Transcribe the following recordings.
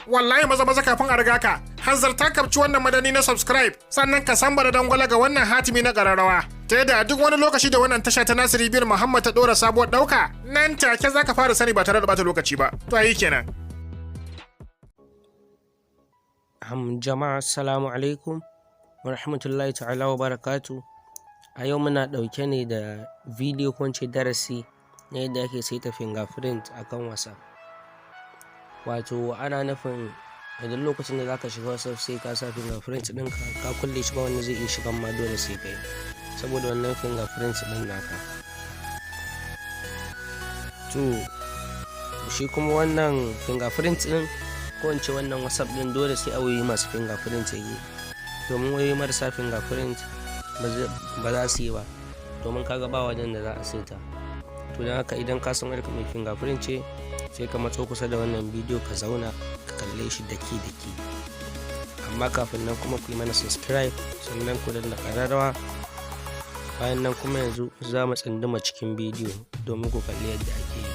wallahi maza kafin a riga ka hanzarta kapci wannan madani na subscribe sannan ka samba da dangwala ga wannan hatimi na kararrawa ta yadda duk wani lokaci da wannan tasha ta Nasiru bin Muhammad ta dora sabuwar dauka nan take zaka fara sani ba tare da bata lokaci ba to ayi kenan. Jama'a assalamu alaikum wa rahmatullahi ta'ala wa barakatu. A yau muna dauke ne da video ko darasi na yadda ake saita fingerprint akan WhatsApp. Wato ana nufin idan lokacin da zaka shiga WhatsApp sai ka sa fingerprint ɗinka ka kulle shi ba wanda zai iya shigan ma dole sai kai saboda wannan fingerprint ɗin naka. To shi kuma wannan fingerprint ɗin ko in ce wannan WhatsApp ɗin dole sai a wayoyi masu fingerprint yake, domin wayoyi marasa fingerprint ba za su yi ba, domin kaga ba wajen da za a saita. To don haka idan ka san wani mai fingerprint ce sai ka matso kusa da wannan bidiyo ka zauna ka kalle shi daki amma kafin nan kuma ku yi mana subscribe sannan ku danna ƙararrawa. Bayan nan kuma yanzu za mu tsunduma cikin bidiyo domin ku kalli yadda ake yi.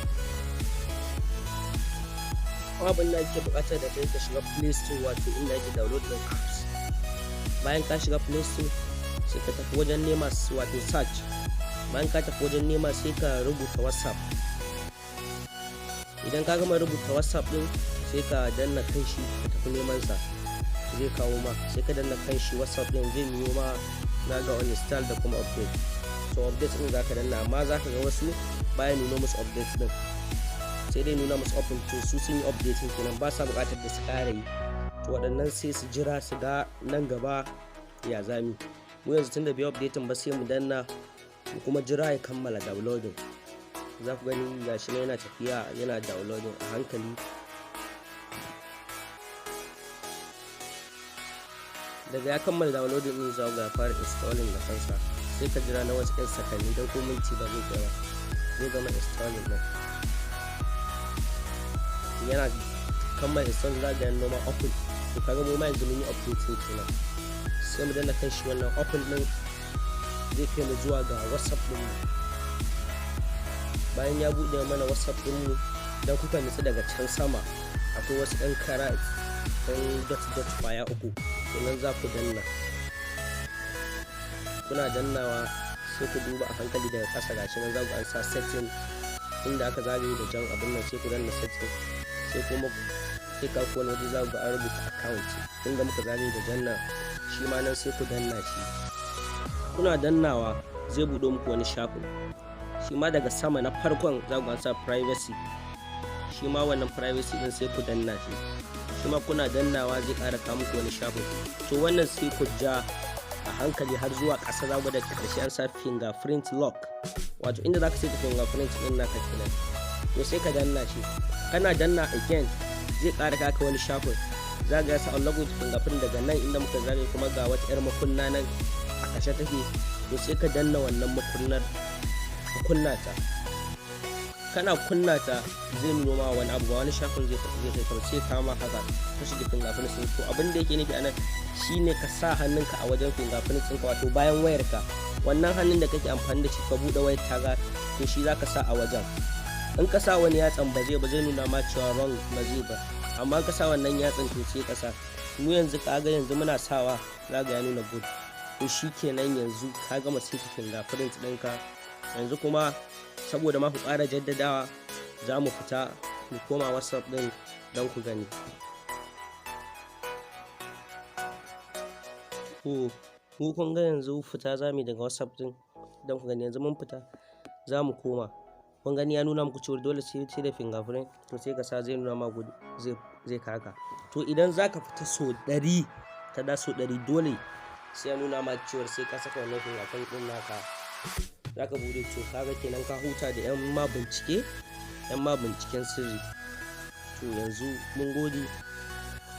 Abin da ake buƙatar da kai ka shiga Play Store, wato inda ake download din apps. Bayan ka shiga Play Store sai ka tafi wajen nema wato search. Bayan ka tafi wajen nema sai ka rubuta WhatsApp. Idan ka gama rubuta WhatsApp din sai ka danna kanshi ka tafi neman sa zai kawo ma, sai ka danna kanshi WhatsApp din zai nuna ma na ga uninstall da kuma update. So update din zaka danna, amma zaka ga wasu bayan nuna musu update din sai dai nuna musu open to su sun yi updating kenan ba sa buƙatar da su ƙara yi. To waɗannan sai su jira su ga nan gaba ya zami. Mu yanzu tunda bai updating ba sai mu danna mu kuma jira ya kammala downloading. Za ku gani gashi ne yana tafiya yana downloading a hankali. Daga ya kammala downloading din za ga fara installing da kansa, sai ka jira na wasu 'yan sakanni don ko minti ba zai kai ba zai gama installing din. Yana kammala installing za ga noma open. To kaga mu ma yanzu mun yi updating kenan, sai mu danna kan shi wannan open din zai kai mu zuwa ga WhatsApp din mu. Bayan ya bude mana WhatsApp din mu, dan kuka nutsu daga can sama akwai wasu ɗan kara ɗan dot kwaya uku, to nan za ku danna. Kuna dannawa sai ku duba a hankali daga ƙasa gashi nan za ku an sa setting inda aka zagaye da jan abin nan, sai ku danna setting sai kuma sai ka kuwa waje za ku an rubuta account inda muka zagaye da jan nan, shi ma nan sai ku danna shi. Kuna dannawa zai buɗe muku wani shafin, shi ma daga sama na farkon za ku sa privacy, shi ma wannan privacy din sai ku danna shi, shi ma kuna dannawa zai ƙara kawo muku wani shafin. To wannan sai ku ja a hankali har zuwa ƙasa, za ku da ƙarshe an sa fingerprint lock, wato inda za ka sai fingerprint din naka kenan. To sai ka danna shi, kana danna again zai ƙara kaka wani shafin, za ga sa unlock with fingerprint. Daga nan inda muka zagaye kuma ga wata 'yar makunna nan a ƙashe take, to sai ka danna wannan makunnar ka kunna ta. Kana kunna ta zai nuna ma wani abu, ba wani shafin zai kai sai kama haka ka shiga fingerprint din. To abin da yake nufi anan shine ka sa hannunka a wajen fingerprint ɗinka, wato bayan wayarka wannan hannun da kake amfani da shi ka buɗe wayar taga, to shi zaka sa a wajen. In ka sa wani yatsan ba zai nuna ma cewa wrong ba zai ba, amma ka sa wannan yatsan to sai ka sa. Mu yanzu kaga yanzu muna sawa za ga ya nuna good. To shi kenan yanzu ka gama saita fingerprint ɗinka. Yanzu kuma saboda ma ku ƙara jaddadawa za mu fita mu koma WhatsApp ɗin don ku gani. Ku kun ga yanzu fita za mu yi daga WhatsApp ɗin don ku gani. Yanzu mun fita za mu koma, kun gani ya nuna muku cewa dole sai da fingerprint, to sai ka sa zai nuna ma gudu zai kaka. To idan za ka fita so 100 ka da so 100 dole sai ya nuna ma cewa sai ka saka wannan fingerprint ɗin naka za ka bude. To kaga kenan ka huta da yan ma binciken sirri. To yanzu mun gode,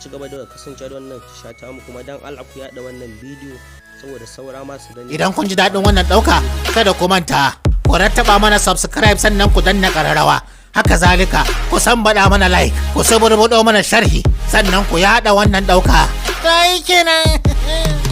ci gaba da kasancewa da wannan tasha ta mu, kuma dan Allah ku yada wannan bidiyo saboda saura masu gani. Idan kun ji daɗin wannan ɗauka kada ku manta ku rattaba mana subscribe sannan ku danna ƙararrawa. Haka zalika ku san bada mana like, ku saburbudo mana sharhi sannan ku yada wannan ɗauka. Kai kenan.